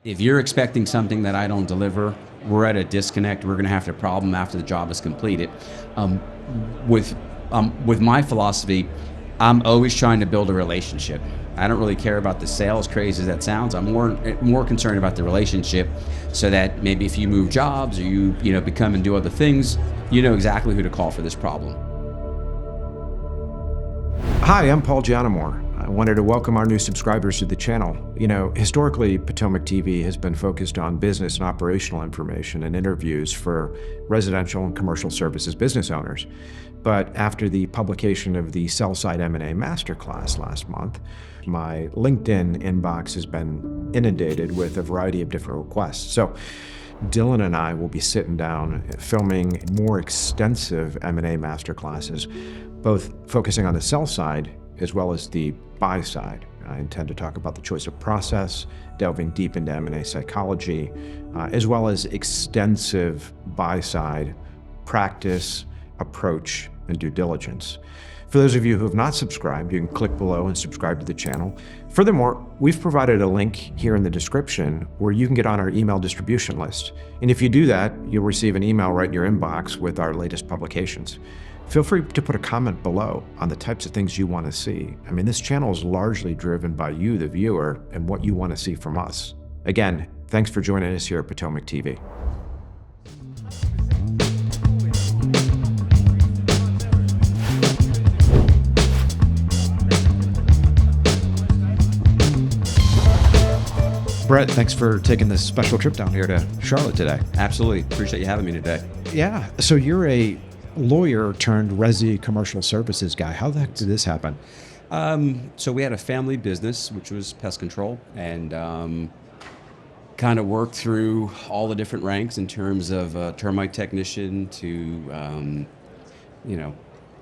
if you're expecting something that I don't deliver, we're at a disconnect. We're going to have a problem after the job is completed. Um, with my philosophy, I'm always trying to build a relationship. I don't really care about the sale, as crazy as that sounds. I'm more concerned about the relationship, so that maybe if you move jobs or you become and do other things, you know exactly who to call for this problem. Hi, I'm Paul Giannamore. I wanted to welcome our new subscribers to the channel. Historically, Potomac TV has been focused on business and operational information and interviews for residential and commercial services business owners. But after the publication of the Sell-Side M&A Masterclass last month, my LinkedIn inbox has been inundated with a variety of different requests. So Dylan and I will be sitting down filming more extensive M&A masterclasses, both focusing on the sell side as well as the buy side. I intend to talk about the choice of process, delving deep into M&A psychology, as well as extensive buy side practice, approach, and due diligence. For those of you who have not subscribed, you can click below and subscribe to the channel. Furthermore, we've provided a link here in the description where you can get on our email distribution list. And if you do that, you'll receive an email right in your inbox with our latest publications. Feel free to put a comment below on the types of things you want to see. I mean, this channel is largely driven by you, the viewer, and what you want to see from us. Again, thanks for joining us here at Potomac TV. Brett, thanks for taking this special trip down here to Charlotte today. Absolutely. Appreciate you having me today. Yeah, so you're a lawyer turned Resi commercial services guy. How the heck did this happen? So we had a family business, which was pest control, and kind of worked through all the different ranks in terms of termite technician to,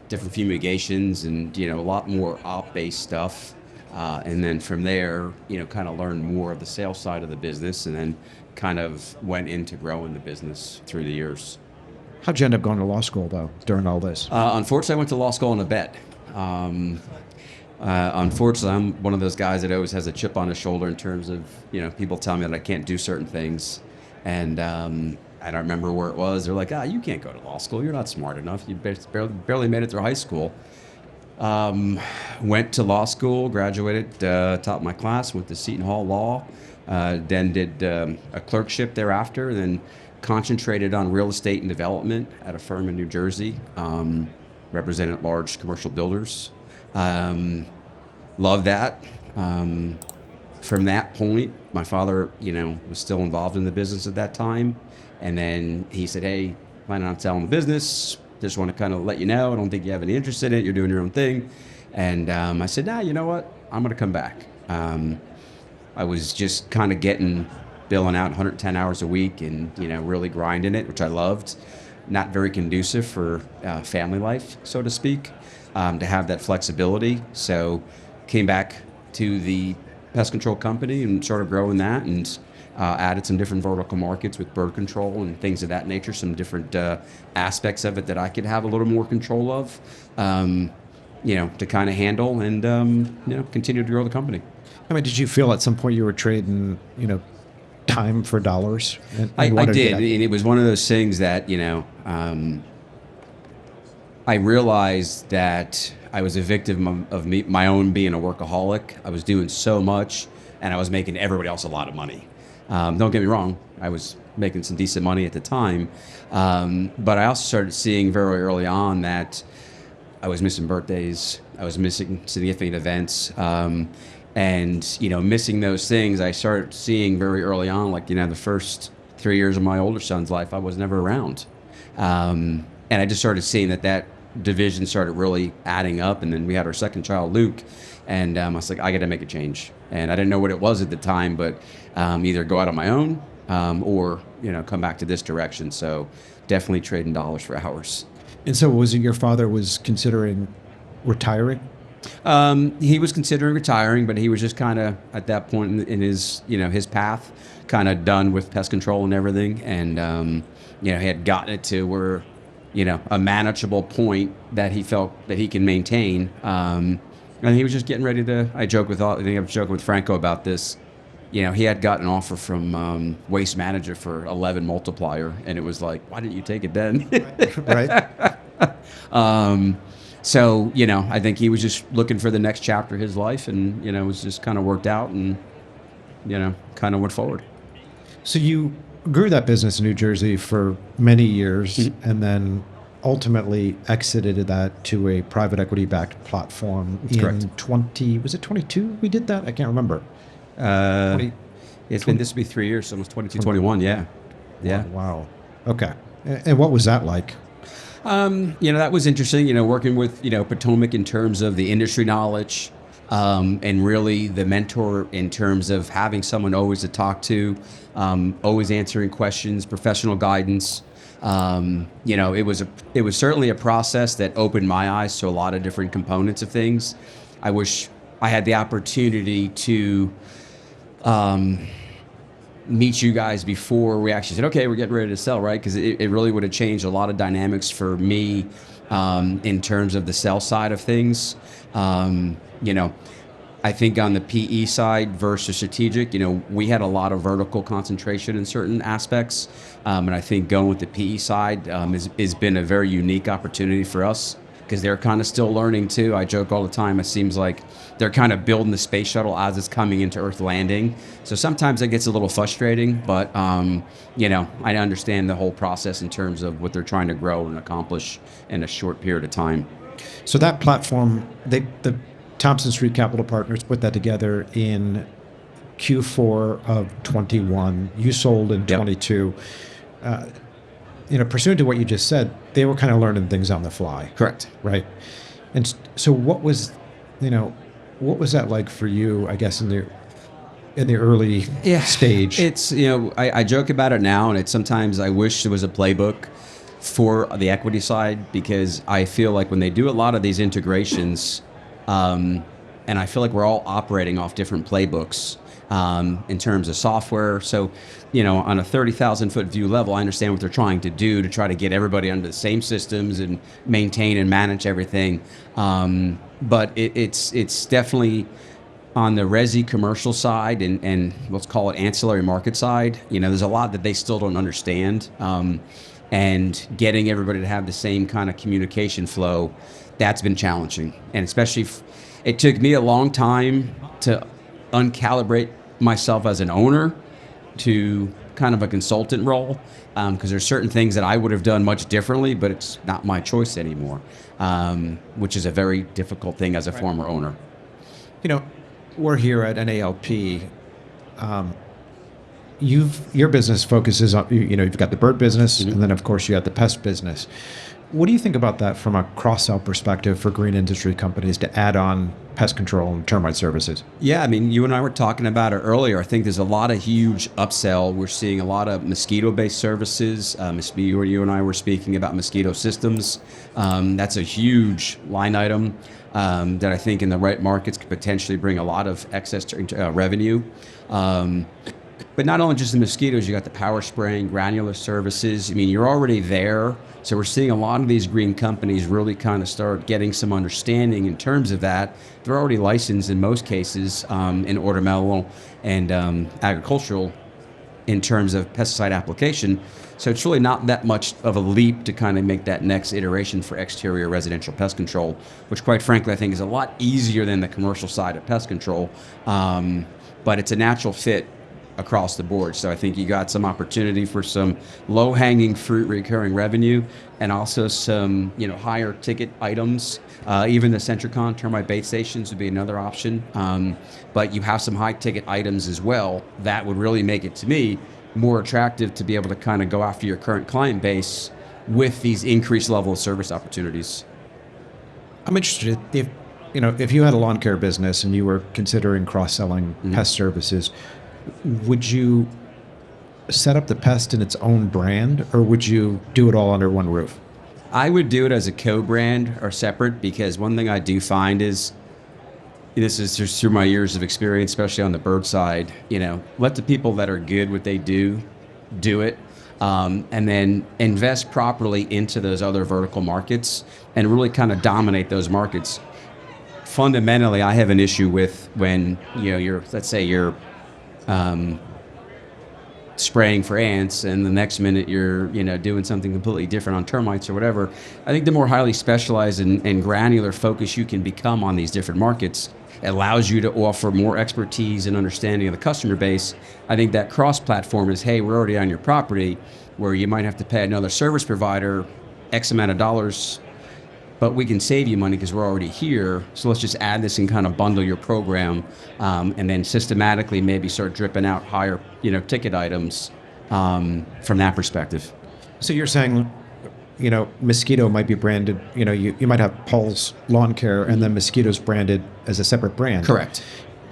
different fumigations and, a lot more op-based stuff. And then from there, kind of learned more of the sales side of the business, and then kind of went into growing the business through the years. How'd you end up going to law school, though, during all this? Unfortunately, I went to law school on a bet. Unfortunately, I'm one of those guys that always has a chip on his shoulder in terms of, people tell me that I can't do certain things. And I don't remember where it was. They're like, you can't go to law school. You're not smart enough. You barely made it through high school. Went to law school, graduated, taught my class, went to Seton Hall Law, then did a clerkship thereafter, then concentrated on real estate and development at a firm in New Jersey, represented large commercial builders. Loved that. From that point, my father, was still involved in the business at that time. And then he said, hey, planning on selling the business. Just want to kind of let you know, I don't think you have any interest in it. You're doing your own thing. And I said, you know what? I'm going to come back. I was just kind of billing out 110 hours a week and, really grinding it, which I loved. Not very conducive for family life, so to speak, to have that flexibility. So came back to the pest control company and started growing that, and added some different vertical markets with bird control and things of that nature, some different aspects of it that I could have a little more control of, to kind of handle and, continue to grow the company. I mean, did you feel at some point you were trading, time for dollars? I did, and it was one of those things that, I realized that I was a victim of my own being a workaholic. I was doing so much, and I was making everybody else a lot of money. Don't get me wrong, I was making some decent money at the time, but I also started seeing very early on that I was missing birthdays, I was missing significant events, and missing those things. I started seeing very early on, like the first 3 years of my older son's life, I was never around, and I just started seeing that division started really adding up. And then we had our second child, Luke, and I was like, I got to make a change. And I didn't know what it was at the time, but either go out on my own or come back to this direction. So definitely trading dollars for hours. And so was it your father was considering retiring? He was considering retiring, but he was just kind of at that point in his his path, kind of done with pest control and everything, and he had gotten it to where a manageable point that he felt that he can maintain. And he was just getting ready to. I was joking with Franco about this. he had gotten an offer from Waste Manager for 11 multiplier, and it was like, why didn't you take it then? Right. So, I think he was just looking for the next chapter of his life, and, it was just kind of worked out and, kind of went forward. So you grew that business in New Jersey for many years, and then ultimately exited that to a private equity-backed platform in correct. 22 we did that? I can't remember. This will be 3 years, so almost 22, 21, yeah. Yeah. Wow. Okay. And what was that like? That was interesting, working with, Potomac in terms of the industry knowledge, and really the mentor in terms of having someone always to talk to, always answering questions, professional guidance. It was certainly a process that opened my eyes to a lot of different components of things. I wish I had the opportunity to meet you guys before we actually said, okay, we're getting ready to sell, right? Because it really would have changed a lot of dynamics for me in terms of the sell side of things. I think on the PE side versus strategic, we had a lot of vertical concentration in certain aspects. And I think going with the PE side has been a very unique opportunity for us, because they're kind of still learning too. I joke all the time, it seems like they're kind of building the space shuttle as it's coming into Earth landing. So sometimes it gets a little frustrating, but I understand the whole process in terms of what they're trying to grow and accomplish in a short period of time. So that platform, the Thompson Street Capital Partners put that together in Q4 of 21. You sold in 22. Pursuant to what you just said, they were kind of learning things on the fly. Correct. Right. And so what was that like for you, I guess, in the early stage? It's, I joke about it now, and it's sometimes I wish there was a playbook for the equity side, because I feel like when they do a lot of these integrations, and I feel like we're all operating off different playbooks in terms of software. So, on a 30,000 foot view level, I understand what they're trying to do to try to get everybody under the same systems and maintain and manage everything. But it's definitely on the Resi commercial side and let's call it ancillary market side. There's a lot that they still don't understand. And getting everybody to have the same kind of communication flow, that's been challenging. And especially, it took me a long time to uncalibrate myself as an owner to kind of a consultant role, because there's certain things that I would have done much differently, but it's not my choice anymore, which is a very difficult thing as a former owner. We're here at NALP. Your business focuses on, you've got the bird business, and then of course you got the pest business. What do you think about that from a cross-sell perspective for green industry companies to add on pest control and termite services? Yeah, you and I were talking about it earlier. I think there's a lot of huge upsell. We're seeing a lot of mosquito-based services. You and I were speaking about mosquito systems. That's a huge line item that I think in the right markets could potentially bring a lot of excess revenue. But not only just the mosquitoes, you got the power spraying, granular services. You're already there. So we're seeing a lot of these green companies really kind of start getting some understanding in terms of that. They're already licensed in most cases in ornamental and agricultural in terms of pesticide application. So it's really not that much of a leap to kind of make that next iteration for exterior residential pest control, which quite frankly I think is a lot easier than the commercial side of pest control. But it's a natural fit across the board. So I think you got some opportunity for some low-hanging fruit recurring revenue, and also some higher ticket items. Even the Centricon termite bait stations would be another option. But you have some high ticket items as well that would really make it, to me, more attractive to be able to kind of go after your current client base with these increased level of service opportunities. I'm interested if you had a lawn care business and you were considering cross-selling pest services, would you set up the pest in its own brand, or would you do it all under one roof? I would do it as a co-brand or separate, because one thing I do find is, this is just through my years of experience, especially on the bird side, let the people that are good what they do it, and then invest properly into those other vertical markets and really kind of dominate those markets. Fundamentally, I have an issue with when, let's say you're spraying for ants, and the next minute you're doing something completely different on termites or whatever. I think the more highly specialized and granular focus you can become on these different markets, it allows you to offer more expertise and understanding of the customer base. I think that cross-platform is, hey, we're already on your property, where you might have to pay another service provider X amount of dollars, but we can save you money because we're already here. So let's just add this and kind of bundle your program, and then systematically maybe start dripping out higher, ticket items from that perspective. So you're saying, Mosquito might be branded, you might have Paul's Lawn Care and then Mosquito's branded as a separate brand. Correct.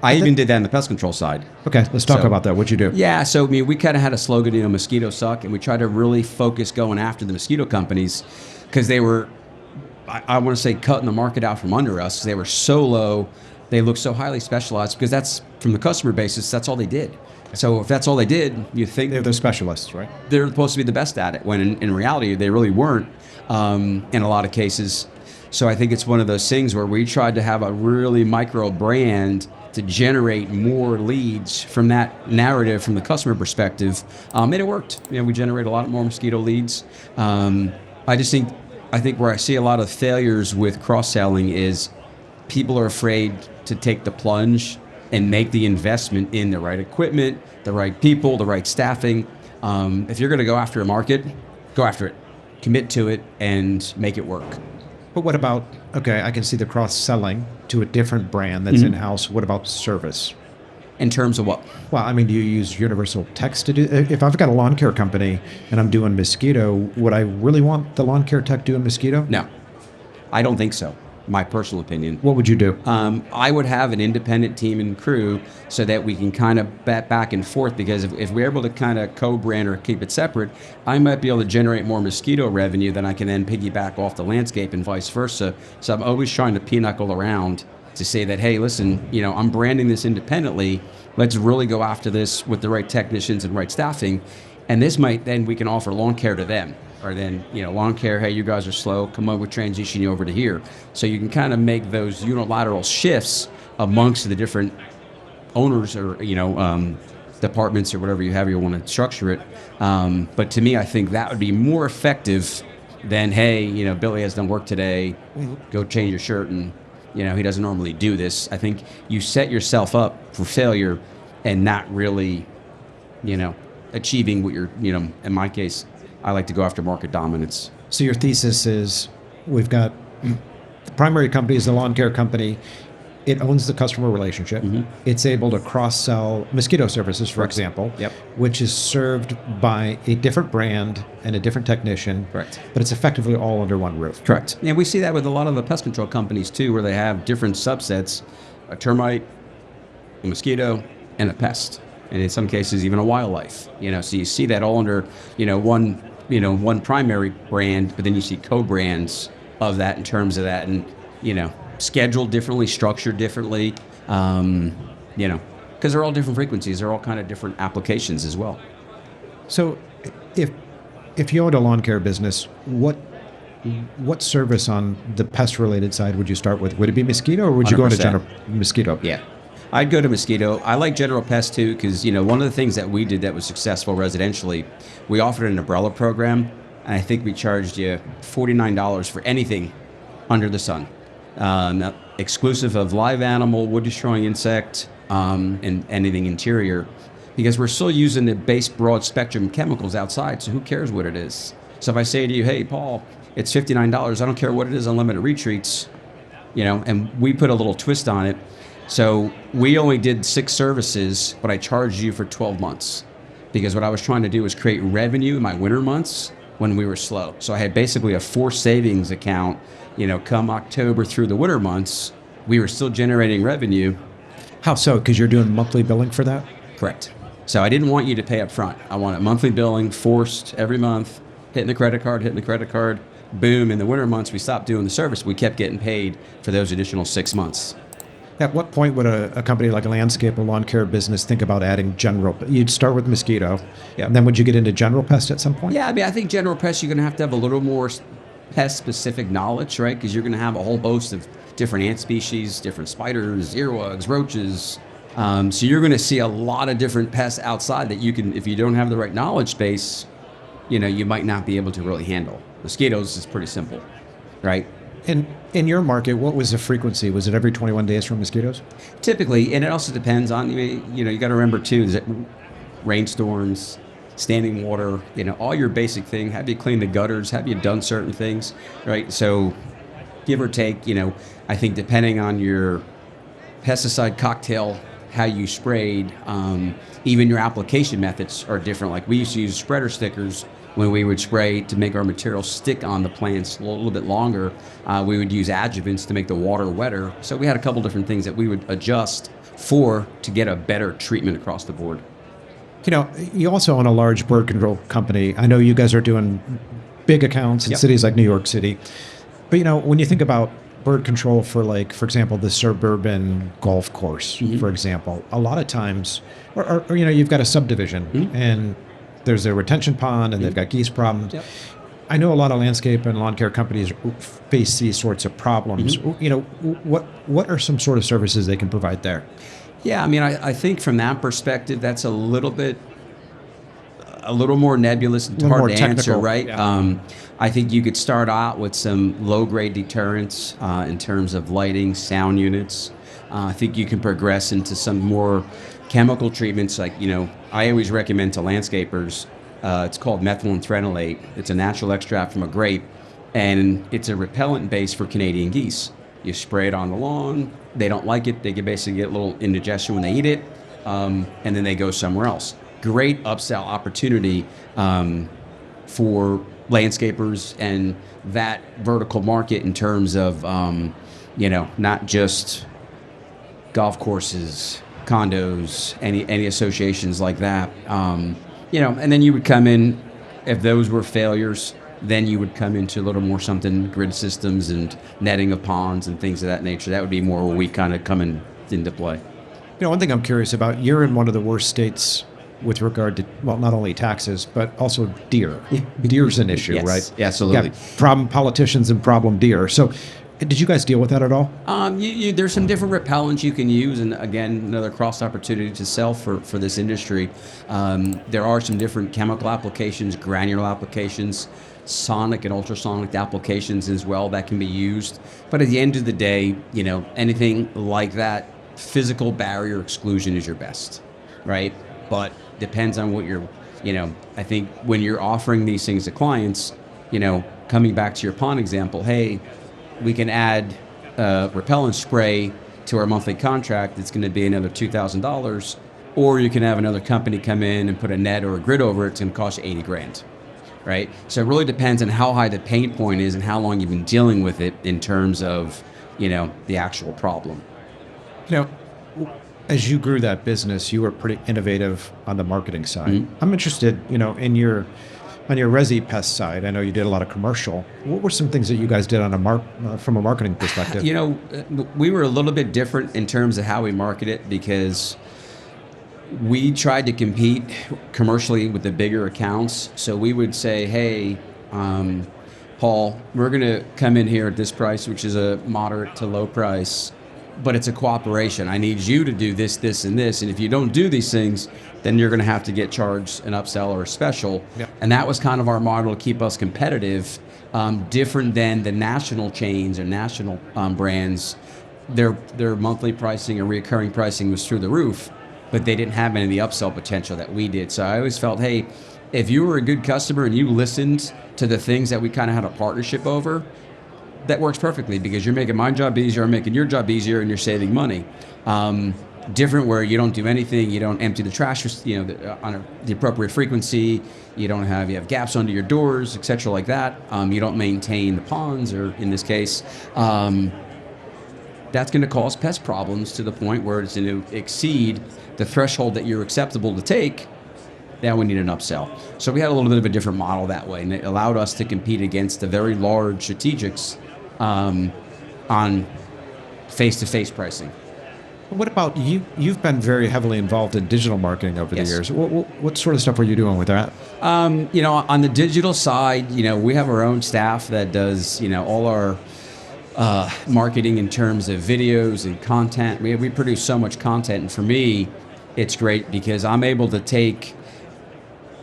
I even did that on the pest control side. Okay, let's talk about that. What'd you do? Yeah, so we kind of had a slogan, mosquitoes suck, and we tried to really focus going after the mosquito companies because they were, I want to say, cutting the market out from under us. They were so low, they looked so highly specialized because that's, from the customer basis, that's all they did. So if that's all they did, you think They're the specialists, right? they're supposed to be the best at it, when in reality they really weren't in a lot of cases. So I think it's one of those things where we tried to have a really micro brand to generate more leads from that narrative from the customer perspective, and it worked. We generate a lot more mosquito leads. I think where I see a lot of failures with cross-selling is people are afraid to take the plunge and make the investment in the right equipment, the right people, the right staffing. If you're going to go after a market, go after it, commit to it, and make it work. But what about, okay, I can see the cross-selling to a different brand that's in-house. What about service? In terms of what? Well, do you use universal text to do? If I've got a lawn care company and I'm doing mosquito, would I really want the lawn care tech doing mosquito? No, I don't think so. My personal opinion. What would you do? I would have an independent team and crew so that we can kind of bat back and forth, because if we're able to kind of co-brand or keep it separate, I might be able to generate more mosquito revenue than I can then piggyback off the landscape and vice versa. So I'm always trying to pinochle around to say that, hey, listen, I'm branding this independently. Let's really go after this with the right technicians and right staffing. And this might, then we can offer lawn care to them. Or then, lawn care, hey, you guys are slow, come on, we'll transition you over to here. So you can kind of make those unilateral shifts amongst the different owners or, departments or whatever you want to structure it. But to me, I think that would be more effective than, hey, Billy has done work today, go change your shirt, and, he doesn't normally do this. I think you set yourself up for failure and not really, achieving what you're, in my case, I like to go after market dominance. So your thesis is we've got the primary company is the lawn care company. It owns the customer relationship. It's able to cross-sell mosquito services, for example, which is served by a different brand and a different technician. Correct. But it's effectively all under one roof. Correct. And we see that with a lot of the pest control companies too, where they have different subsets, a termite, a mosquito, and a pest. And in some cases, even a wildlife. So you see that all under, one primary brand, but then you see co-brands of that in terms of that, and scheduled differently, structured differently, because they're all different frequencies, they're all kind of different applications as well. So if you owned a lawn care business, what service on the pest related side would you start with? Would it be mosquito, or would you go into 100%. general mosquito? Yeah. I'd go to mosquito. I like general pest too, because one of the things that we did that was successful residentially, we offered an umbrella program, and I think we charged you $49 for anything under the sun, exclusive of live animal, wood destroying insect, and anything interior, because we're still using the base broad spectrum chemicals outside. So who cares what it is? So if I say to you, hey Paul, it's $59, I don't care what it is, unlimited retreats, and we put a little twist on it. So we only did 6 services, but I charged you for 12 months, because what I was trying to do was create revenue in my winter months when we were slow. So I had basically a forced savings account, come October through the winter months, we were still generating revenue. How so? Because you're doing monthly billing for that? Correct. So I didn't want you to pay up front. I wanted monthly billing, forced every month, hitting the credit card, boom. In the winter months, we stopped doing the service. We kept getting paid for those additional 6 months. At what point would a company like a landscape or lawn care business think about adding general? You'd start with mosquito, and then would you get into general pest at some point? Yeah, I think general pest, you're going to have a little more pest-specific knowledge, right? Because you're going to have a whole host of different ant species, different spiders, earwigs, roaches, So you're going to see a lot of different pests outside that you can, if you don't have the right knowledge base, you might not be able to really handle. Mosquitoes is pretty simple, right? And in your market, what was the frequency? Was it every 21 days for mosquitoes? Typically, and it also depends on, you got to remember too, that rainstorms, standing water, all your basic thing. Have you cleaned the gutters? Have you done certain things, right? So give or take, I think depending on your pesticide cocktail, how you sprayed, even your application methods are different. Like we used to use spreader stickers when we would spray to make our material stick on the plants a little bit longer. We would use adjuvants to make the water wetter. So we had a couple different things that we would adjust to get a better treatment across the board. You also own a large bird control company. I know you guys are doing big accounts in Yep. cities like New York City. But, when you think about bird control for for example, the suburban golf course, for example, a lot of times, or you've got a subdivision and there's a retention pond and they've got geese problems. Yep. I know a lot of landscape and lawn care companies face these sorts of problems. What are some sort of services they can provide there? Yeah, I think from that perspective, that's a little more nebulous and hard to answer, right? Yeah. I think you could start out with some low-grade deterrents in terms of lighting, sound units. I think you can progress into some more chemical treatments. Like, I always recommend to landscapers, it's called methylene. It's a natural extract from a grape, and it's a repellent base for Canadian geese. You spray it on the lawn. They don't like it. They can basically get a little indigestion when they eat it, and then they go somewhere else. Great upsell opportunity for landscapers and that vertical market in terms of, not just golf courses, condos, any associations like that. And then you would come in, if those were failures, then you would come into a little more something grid systems and netting of ponds and things of that nature. That would be more where we kind of come into play. One thing I'm curious about, you're in one of the worst states with regard to, well, not only taxes, but also deer. Deer's an issue, Yes, right? absolutely. Yeah, problem politicians and problem deer. So did you guys deal with that at all? There's some different repellents you can use, and again, another cross opportunity to sell for this industry. There are some different chemical applications, granular applications, sonic and ultrasonic applications as well that can be used. But at the end of the day, anything like that, physical barrier exclusion is your best, right? But depends on what you're, I think when you're offering these things to clients, coming back to your pond example, hey, we can add repellent spray to our monthly contract. It's going to be another $2,000, or you can have another company come in and put a net or a grid over it. It's going to cost you $80,000, right? So it really depends on how high the pain point is and how long you've been dealing with it in terms of, the actual problem. As you grew that business, you were pretty innovative on the marketing side. I'm interested, on your Resi Pest side. I know you did a lot of commercial. What were some things that you guys did on from a marketing perspective? We were a little bit different in terms of how we market it because we tried to compete commercially with the bigger accounts. So we would say, hey, Paul, we're going to come in here at this price, which is a moderate to low price, but it's a cooperation. I need you to do this, this, and this. And if you don't do these things, then you're going to have to get charged an upsell or a special. Yep. And that was kind of our model to keep us competitive, different than the national chains or national brands. Their monthly pricing or recurring pricing was through the roof, but they didn't have any of the upsell potential that we did. So I always felt, hey, if you were a good customer and you listened to the things that we kind of had a partnership over, that works perfectly because you're making my job easier, I'm making your job easier, and you're saving money. Different where you don't do anything, you don't empty the trash, on the appropriate frequency, you have gaps under your doors, etc. like that. You don't maintain the ponds, or in this case, that's going to cause pest problems to the point where it's going to exceed the threshold that you're acceptable to take. Now we need an upsell. So we had a little bit of a different model that way, and it allowed us to compete against the very large strategics on face-to-face pricing. What about you? You've been very heavily involved in digital marketing over Yes. the years. What sort of stuff are you doing with that? On the digital side, we have our own staff that does, all our marketing in terms of videos and content. We produce so much content, and for me, it's great because I'm able to take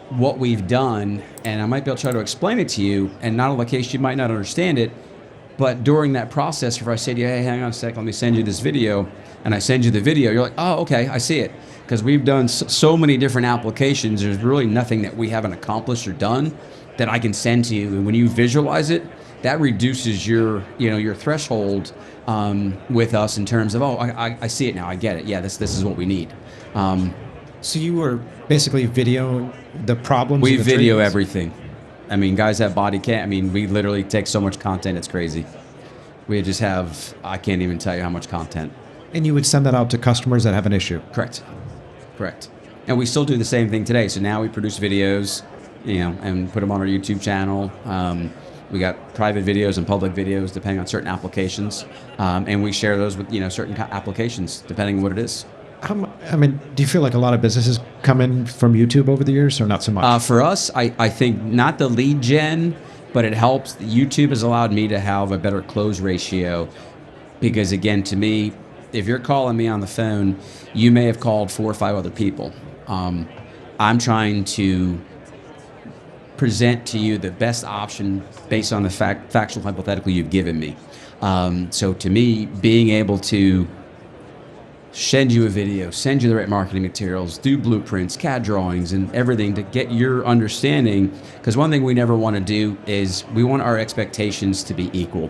what we've done, and I might be able to try to explain it to you, and not in the case you might not understand it, but during that process, if I say to you, hey, hang on a sec, let me send you this video, and I send you the video, you're like, oh, okay, I see it. Because we've done so many different applications, there's really nothing that we haven't accomplished or done that I can send to you. And when you visualize it, that reduces your threshold with us in terms of, oh, I see it now, I get it. Yeah, this is what we need. So you were basically videoing the problems? We of the video treatments? everything. I mean, guys have body cam. I mean, we literally take so much content, it's crazy. We just have, I can't even tell you how much content. And you would send that out to customers that have an issue? Correct. And we still do the same thing today. So now we produce videos, and put them on our YouTube channel. We got private videos and public videos depending on certain applications. And we share those with, certain applications depending on what it is. Do you feel like a lot of businesses come in from YouTube over the years, or not so much? For us, I think not the lead gen, but it helps. YouTube has allowed me to have a better close ratio because, again, to me, if you're calling me on the phone, you may have called 4 or 5 other people. I'm trying to present to you the best option based on the factual hypothetical you've given me. So to me, being able to send you a video, send you the right marketing materials, do blueprints, CAD drawings, and everything to get your understanding. Because one thing we never want to do is we want our expectations to be equal.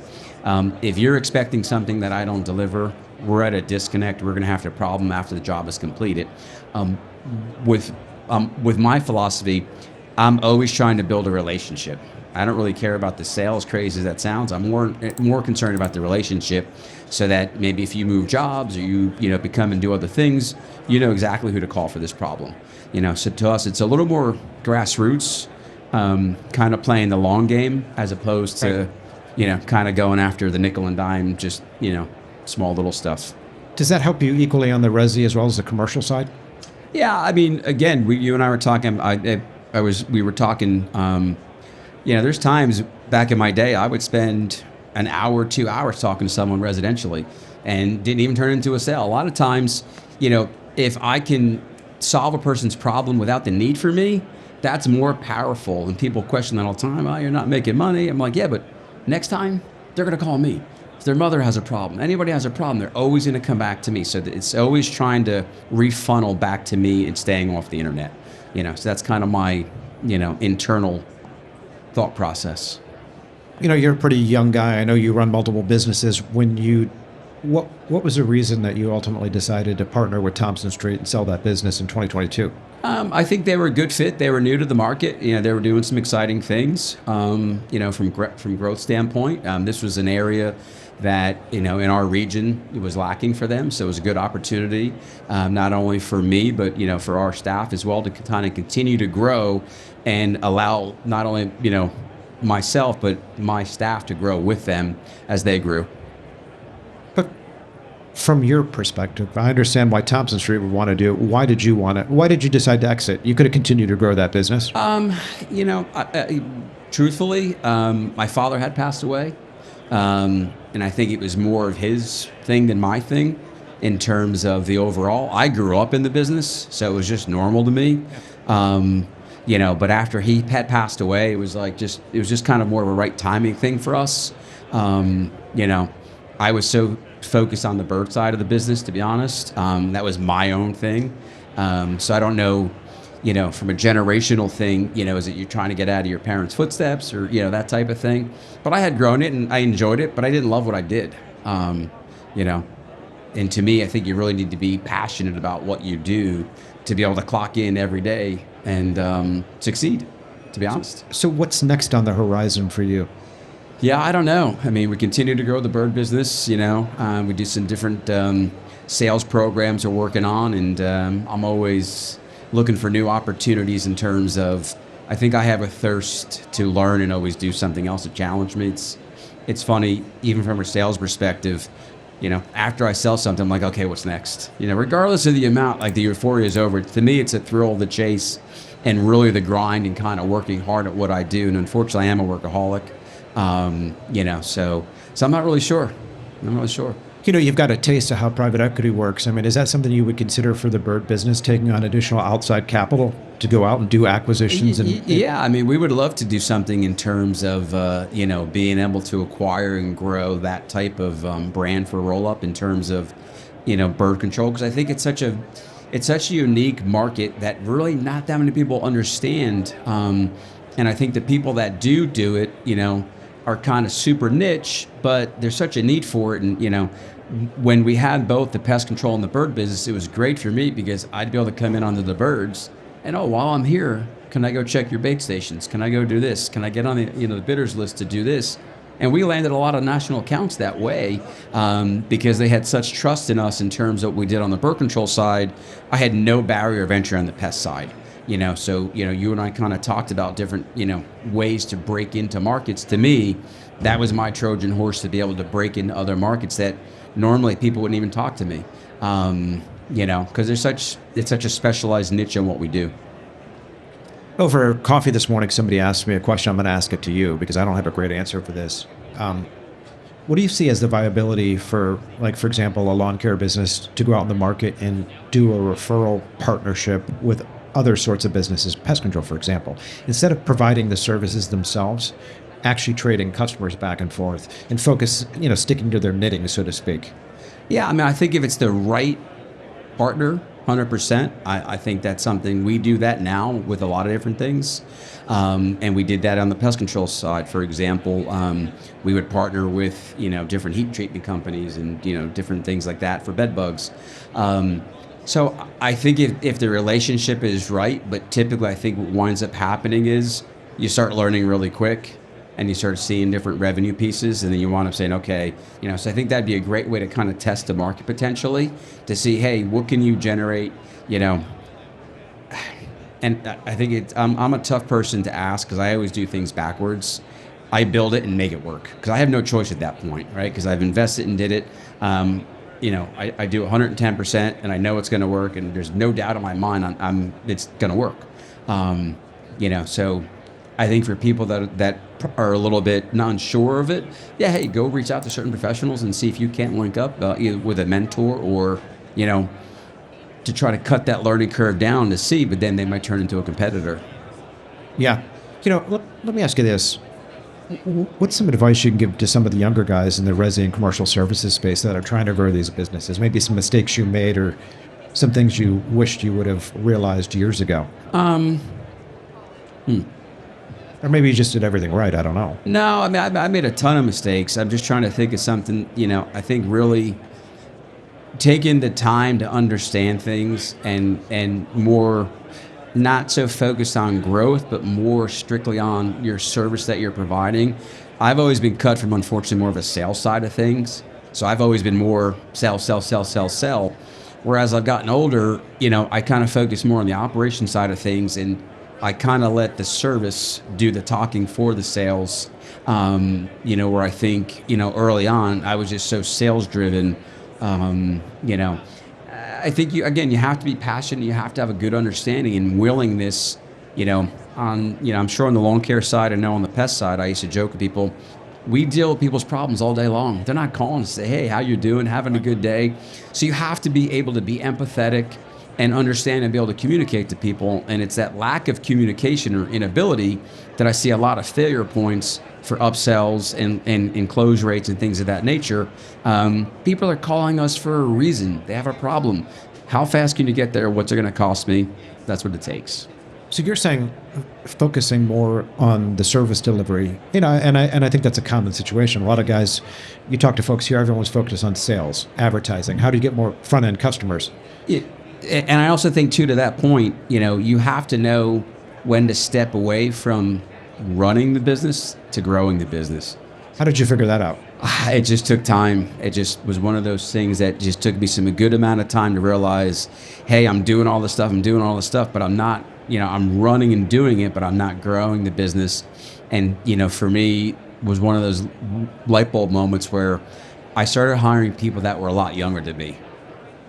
If you're expecting something that I don't deliver, we're at a disconnect. We're going to have a problem after the job is completed. With my philosophy, I'm always trying to build a relationship. I don't really care about the sales, crazy as that sounds. I'm more concerned about the relationship, so that maybe if you move jobs or you become and do other things, you know exactly who to call for this problem. So to us, it's a little more grassroots, kind of playing the long game as opposed to, kind of going after the nickel and dime, just small little stuff. Does that help you equally on the Resi as well as the commercial side? Yeah, I mean, again, you and I were talking. We were talking. There's times back in my day I would spend an hour, 2 hours talking to someone residentially, and didn't even turn into a sale. A lot of times, if I can solve a person's problem without the need for me, that's more powerful. And people question that all the time. Oh, you're not making money. I'm like, yeah, but next time they're going to call me. If their mother has a problem, anybody has a problem, they're always going to come back to me. So it's always trying to refunnel back to me and staying off the internet. So that's kind of my, internal thought process. You're a pretty young guy. I know you run multiple businesses. What was the reason that you ultimately decided to partner with Thompson Street and sell that business in 2022? I think they were a good fit. They were new to the market. They were doing some exciting things. From growth standpoint, this was an area that in our region it was lacking for them. So it was a good opportunity, not only for me but for our staff as well, to kind of continue to grow and allow not only myself but my staff to grow with them as they grew. But from your perspective, I understand why Thompson Street would want to do it. Why did you decide to exit? You could have continued to grow that business. Truthfully, my father had passed away. And I think it was more of his thing than my thing in terms of the overall. I grew up in the business, so it was just normal to me. But after he had passed away, it was just kind of more of a right timing thing for us. I was so focused on the bird side of the business, to be honest. That was my own thing. So I don't know, from a generational thing, is it you're trying to get out of your parents' footsteps or, that type of thing. But I had grown it and I enjoyed it, but I didn't love what I did. And to me, I think you really need to be passionate about what you do to be able to clock in every day and succeed, to be honest. So what's next on the horizon for you? Yeah, I don't know. I mean, we continue to grow the bird business, we do some different sales programs we're working on, and I'm always looking for new opportunities in terms of, I think I have a thirst to learn and always do something else to challenge me. It's funny, even from a sales perspective, after I sell something, I'm like, okay, what's next? Regardless of the amount, like the euphoria is over. To me, it's a thrill of the chase and really the grind and kind of working hard at what I do. And unfortunately, I am a workaholic. So So I'm not really sure. I'm not really sure. You've got a taste of how private equity works. I mean, is that something you would consider for the bird business, taking on additional outside capital to go out and do acquisitions? Yeah, I mean, we would love to do something in terms of, being able to acquire and grow that type of brand for roll up in terms of, bird control. Because I think it's such a unique market that really not that many people understand. And I think the people that do it, are kind of super niche, but there's such a need for it. And, when we had both the pest control and the bird business, it was great for me because I'd be able to come in onto the birds and, while I'm here, can I go check your bait stations? Can I go do this? Can I get on the bidders list to do this? And we landed a lot of national accounts that way because they had such trust in us in terms of what we did on the bird control side. I had no barrier of entry on the pest side. So, you and I kind of talked about different, ways to break into markets. To me, that was my Trojan horse to be able to break into other markets that normally people wouldn't even talk to me, because it's such a specialized niche in what we do. Over coffee this morning, somebody asked me a question. I'm going to ask it to you because I don't have a great answer for this. What do you see as the viability for, like, for example, a lawn care business to go out in the market and do a referral partnership with other sorts of businesses, pest control, for example, instead of providing the services themselves, actually trading customers back and forth and focus, sticking to their knitting, so to speak? Yeah, I mean, I think if it's the right partner, 100%, I think that's something we do that now with a lot of different things. And we did that on the pest control side. For example, we would partner with, different heat treatment companies and, different things like that for bed bugs. So I think if the relationship is right, but typically I think what winds up happening is you start learning really quick and you start seeing different revenue pieces, and then you wind up saying, okay, so I think that'd be a great way to kind of test the market potentially to see, hey, what can you generate, And I think I'm a tough person to ask because I always do things backwards. I build it and make it work because I have no choice at that point, right? Because I've invested and did it. I do 110%, and I know it's going to work, and there's no doubt in my mind it's going to work. So I think for people that are a little bit unsure of it, yeah, hey, go reach out to certain professionals and see if you can't link up either with a mentor or, to try to cut that learning curve down to see, but then they might turn into a competitor. Yeah. Let me ask you this. What's some advice you can give to some of the younger guys in the Resi and commercial services space that are trying to grow these businesses? Maybe some mistakes you made or some things you wished you would have realized years ago. Or maybe you just did everything right. I don't know. No, I mean, I made a ton of mistakes. I'm just trying to think of something, I think really taking the time to understand things and more not so focused on growth, but more strictly on your service that you're providing. I've always been cut from, unfortunately, more of a sales side of things. So I've always been more sell. Whereas I've gotten older, I kind of focus more on the operation side of things, and I kind of let the service do the talking for the sales, where I think, early on, I was just so sales driven, I think you have to be passionate. You have to have a good understanding and willingness, I'm sure on the lawn care side, I know on the pest side, I used to joke with people, we deal with people's problems all day long. They're not calling to say, hey, how you doing? Having a good day? So you have to be able to be empathetic and understand and be able to communicate to people. And it's that lack of communication or inability that I see a lot of failure points for upsells and close rates and things of that nature. People are calling us for a reason. They have a problem. How fast can you get there? What's it going to cost me? That's what it takes. So you're saying focusing more on the service delivery, and I think that's a common situation. A lot of guys, you talk to folks here, everyone's focused on sales, advertising. How do you get more front-end customers? And I also think, too, to that point, you have to know when to step away from running the business to growing the business. How did you figure that out? It just took time. It just was one of those things that just took me a good amount of time to realize, hey, I'm doing all this stuff, but I'm not, I'm running and doing it, but I'm not growing the business. And, for me, was one of those light bulb moments where I started hiring people that were a lot younger than me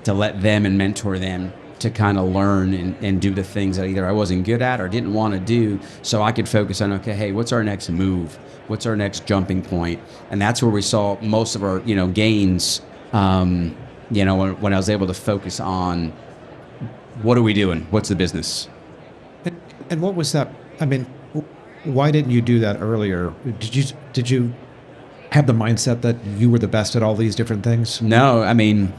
to let them and mentor them to kind of learn and do the things that either I wasn't good at or didn't want to do, so I could focus on, okay, hey, what's our next move? What's our next jumping point? And that's where we saw most of our, gains, when I was able to focus on what are we doing? What's the business? And what was that? I mean, why didn't you do that earlier? Did you have the mindset that you were the best at all these different things? No, I mean,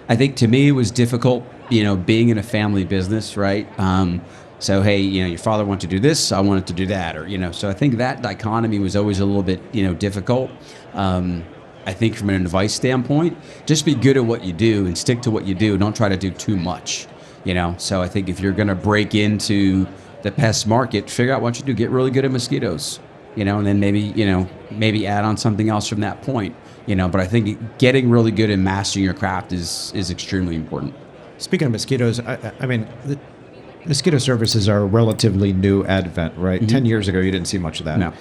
I think to me it was difficult, being in a family business, right? So, hey, your father wanted to do this, I wanted to do that, or, so I think that dichotomy was always a little bit, difficult. I think from an advice standpoint, just be good at what you do and stick to what you do. Don't try to do too much, So I think if you're going to break into the pest market, figure out what you do, get really good at mosquitoes, and then maybe add on something else from that point, but I think getting really good and mastering your craft is extremely important. Speaking of mosquitoes, I mean, the mosquito services are a relatively new advent, right? 10 years ago, you didn't see much of that. No.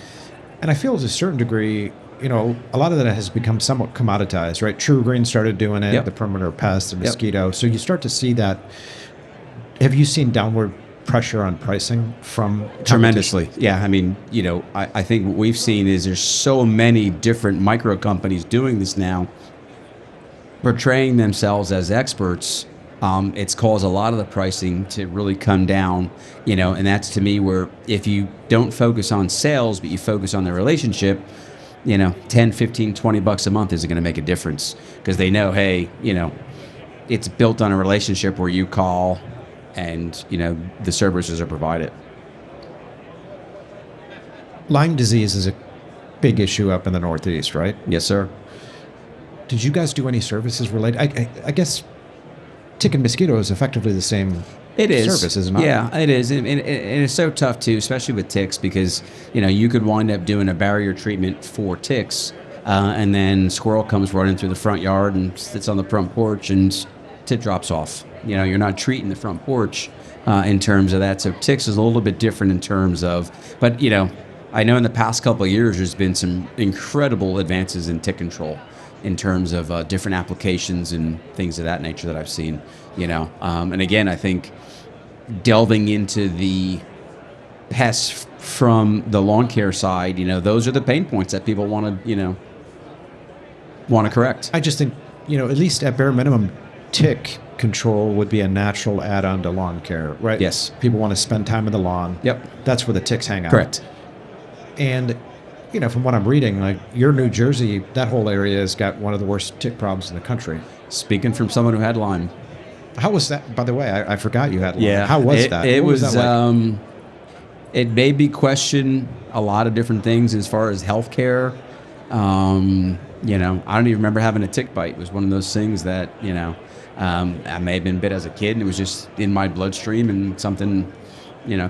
And I feel to a certain degree, a lot of that has become somewhat commoditized, right? True Green started doing it, Yep. the perimeter pest, the mosquito. So you start to see that. Have you seen downward pressure on pricing from Tremendously. Yeah. I mean, I think what we've seen is there's so many different micro companies doing this now, portraying themselves as experts. It's caused a lot of the pricing to really come down, and that's to me where if you don't focus on sales, but you focus on the relationship, 10, 15, $20 a month isn't going to make a difference because they know, hey, it's built on a relationship where you call and, the services are provided. Lyme disease is a big issue up in the Northeast, right? Yes, sir. Did you guys do any services related? I guess tick and mosquito is effectively the same service, is it not? Yeah, it is. And it's so tough, too, especially with ticks because, you could wind up doing a barrier treatment for ticks and then squirrel comes running through the front yard and sits on the front porch and tip drops off. You're not treating the front porch in terms of that. So ticks is a little bit different in terms of, but, I know in the past couple of years, there's been some incredible advances in tick control in terms of different applications and things of that nature that I've seen, and again, I think delving into the pests from the lawn care side, those are the pain points that people want to correct. I just think, at least at bare minimum, tick control would be a natural add-on to lawn care, right? Yes. People want to spend time in the lawn. Yep. That's where the ticks hang out. Correct. And, from what I'm reading, like your New Jersey, that whole area has got one of the worst tick problems in the country. Speaking from someone who had Lyme. How was that? By the way, I forgot you had Lyme. Yeah. How was that? It What was, that like? It made me question a lot of different things as far as healthcare. I don't even remember having a tick bite. It was one of those things that, I may have been bit as a kid and it was just in my bloodstream and something,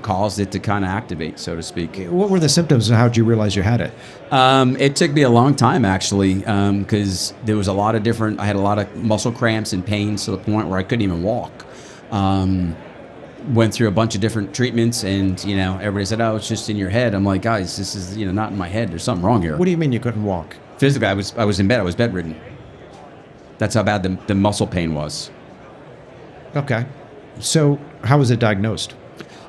caused it to kind of activate, so to speak. What were the symptoms and how did you realize you had it? It took me a long time actually, because there was I had a lot of muscle cramps and pains to the point where I couldn't even walk. Went through a bunch of different treatments and, everybody said, oh, it's just in your head. I'm like, guys, this is, not in my head. There's something wrong here. What do you mean you couldn't walk? Physically, I was in bed. I was bedridden. That's how bad the muscle pain was. Okay. So how was it diagnosed?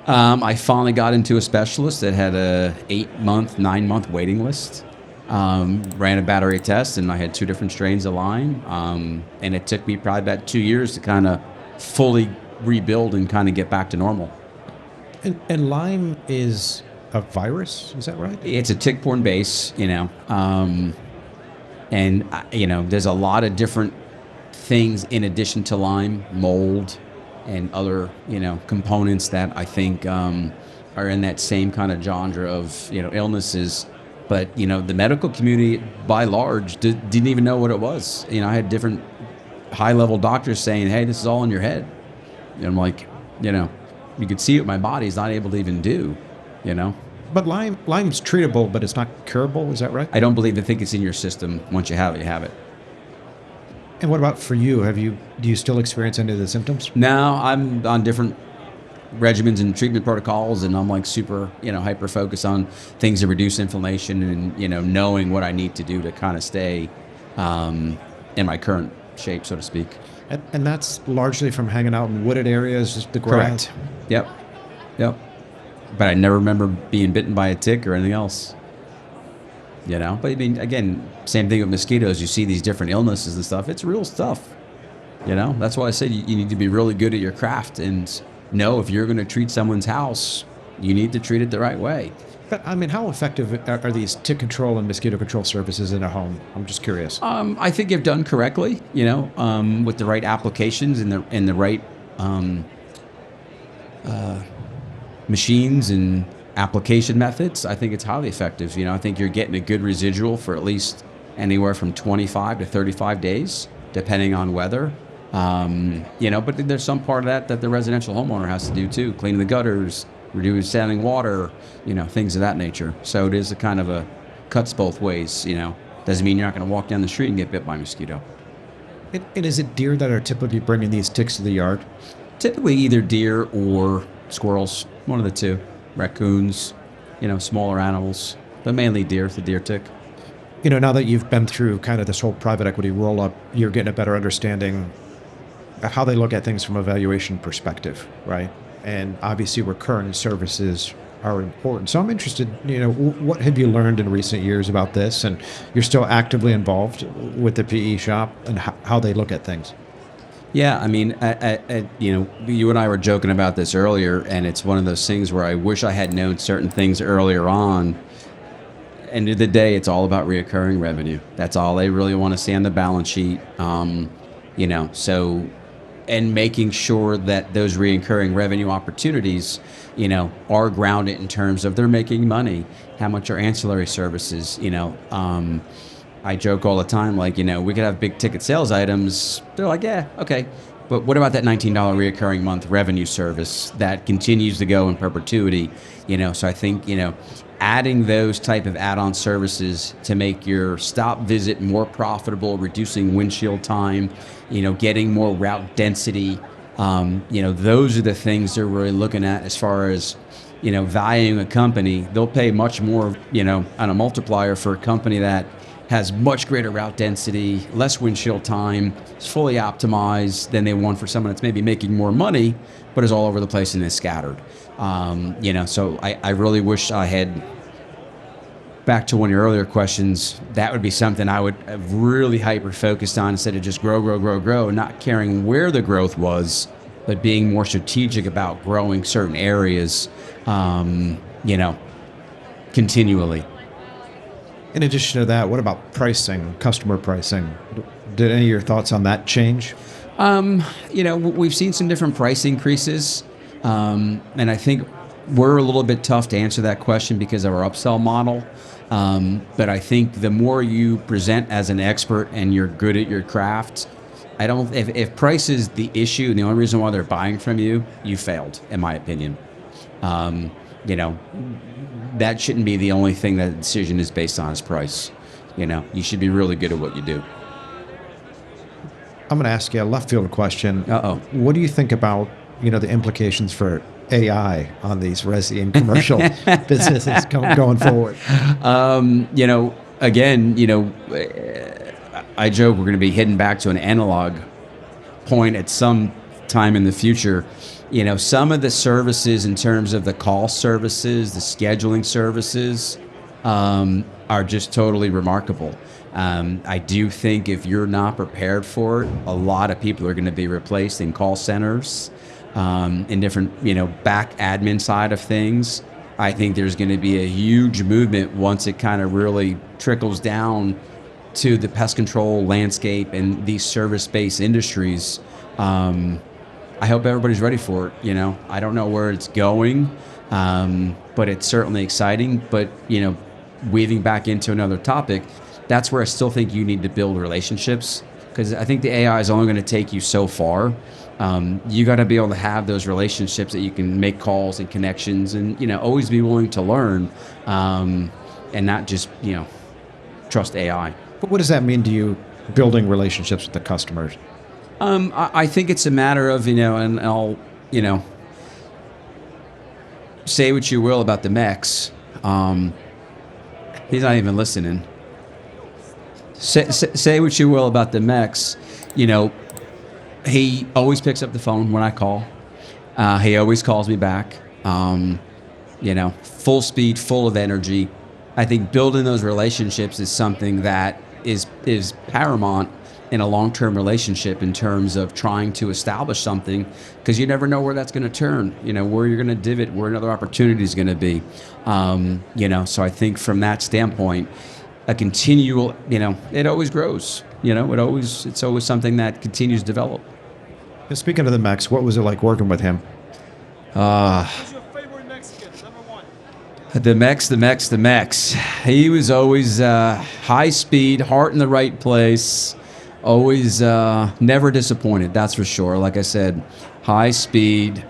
I finally got into a specialist that had a 9-month waiting list. Ran a battery test, and I had 2 different strains of Lyme. And it took me probably about 2 years to kind of fully rebuild and kind of get back to normal. And Lyme is a virus, is that right? It's a tick-borne base, and there's a lot of different things in addition to Lyme, mold, and other, components that I think are in that same kind of genre of, illnesses. But, the medical community, by large, didn't even know what it was. I had different high-level doctors saying, hey, this is all in your head. And I'm like, you could see what my body's not able to even do, But Lyme's treatable, but it's not curable, is that right? I don't believe to think it's in your system. Once you have it, you have it. And what about for you? Do you still experience any of the symptoms? No, I'm on different regimens and treatment protocols, and I'm like super, hyper focused on things to reduce inflammation and, knowing what I need to do to kind of stay in my current, shape, so to speak. And that's largely from hanging out in wooded areas, just the grass. Correct. Yep. Yep. But I never remember being bitten by a tick or anything else. You know, but I mean, again, same thing with mosquitoes. You see these different illnesses and stuff. It's real stuff. You know, that's why I said you need to be really good at your craft and know if you're going to treat someone's house, you need to treat it the right way. But I mean, how effective are these tick control and mosquito control services in a home? I'm just curious. I think if done correctly, you know, with the right applications and the right machines and application methods, I think it's highly effective. You know, I think you're getting a good residual for at least anywhere from 25 to 35 days, depending on weather. You know, but there's some part of that the residential homeowner has to do too, cleaning the gutters, reducing standing water, you know, things of that nature. So it is a kind of a cuts both ways, you know. Doesn't mean you're not going to walk down the street and get bit by a mosquito. And is it deer that are typically bringing these ticks to the yard? Typically either deer or squirrels, one of the two. Raccoons, you know, smaller animals, but mainly deer, the deer tick. You know, now that you've been through kind of this whole private equity roll-up, you're getting a better understanding of how they look at things from a valuation perspective, right? And obviously recurring services are important. So I'm interested, you know, what have you learned in recent years about this? And you're still actively involved with the PE shop and how they look at things. Yeah, I mean, you know, you and I were joking about this earlier, and it's one of those things where I wish I had known certain things earlier on. End of the day, it's all about reoccurring revenue. That's all they really want to see on the balance sheet. You know, so, and making sure that those reoccurring revenue opportunities, you know, are grounded in terms of they're making money, how much are ancillary services, you know. I joke all the time, like, you know, we could have big ticket sales items. They're like, yeah, okay. But what about that $19 reoccurring month revenue service that continues to go in perpetuity? You know, so I think, you know, adding those type of add-on services to make your stop visit more profitable, reducing windshield time, you know, getting more route density. You know, those are the things they're really looking at as far as, you know, valuing a company. They'll pay much more, you know, on a multiplier for a company that has much greater route density, less windshield time, is fully optimized than they want for someone that's maybe making more money, but is all over the place and is scattered. You know, so I really wish I had, back to one of your earlier questions, that would be something I would have really hyper-focused on instead of just grow, not caring where the growth was, but being more strategic about growing certain areas, you know, continually. In addition to that, what about pricing, customer pricing? Did any of your thoughts on that change? You know, we've seen some different price increases, and I think we're a little bit tough to answer that question because of our upsell model. But I think the more you present as an expert and you're good at your craft, if price is the issue and the only reason why they're buying from you, you failed, in my opinion. You know, that shouldn't be the only thing that the decision is based on is price. You know, you should be really good at what you do. I'm going to ask you a left field question. Uh-oh. What do you think about, you know, the implications for AI on these Resi and commercial businesses going forward? You know, again, you know, I joke we're going to be heading back to an analog point at some time in the future. You know, some of the services in terms of the call services, the scheduling services, are just totally remarkable. I do think if you're not prepared for it, a lot of people are going to be replaced in call centers, in different, you know, back admin side of things. I think there's going to be a huge movement once it kind of really trickles down to the pest control landscape and these service-based industries. I hope everybody's ready for it. You know, I don't know where it's going, but it's certainly exciting. But, you know, weaving back into another topic, that's where I still think you need to build relationships, because I think the AI is only going to take you so far. You got to be able to have those relationships that you can make calls and connections and, you know, always be willing to learn, and not just, you know, trust AI. But what does that mean to you, building relationships with the customers? I think it's a matter of, you know, and I'll, you know, say what you will about the mechs. He's not even listening. Say what you will about the mechs. he always picks up the phone when I call. He always calls me back. Full speed, full of energy. I think building those relationships is something that is paramount in a long-term relationship in terms of trying to establish something, because you never know where that's going to turn, where you're going to divot, where another opportunity is going to be. So I think from that standpoint, a continual, it always grows, it's always something that continues to develop. And speaking of the Mex, what was it like working with him? Who's your favorite Mexican? Number one. The Mex. He was always high speed, heart in the right place, always never disappointed, that's for sure. Like I said, high speed,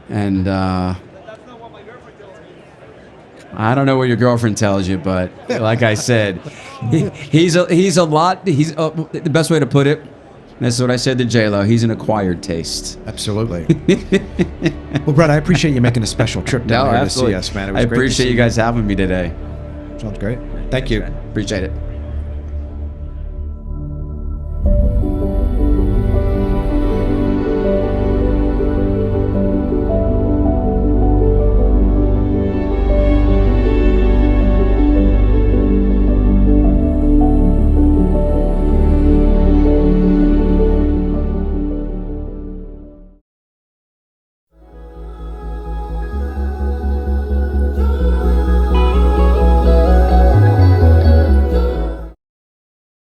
and That's not what my girlfriend tells me. I don't know what your girlfriend tells you, but like I said, he's the best way to put it, this is what I said to J-Lo, he's an acquired taste. Absolutely. Well, Brett, I appreciate you making a special trip down here to see us, man. It was I great to appreciate see you guys having me today. Sounds great. Thank you. Appreciate it.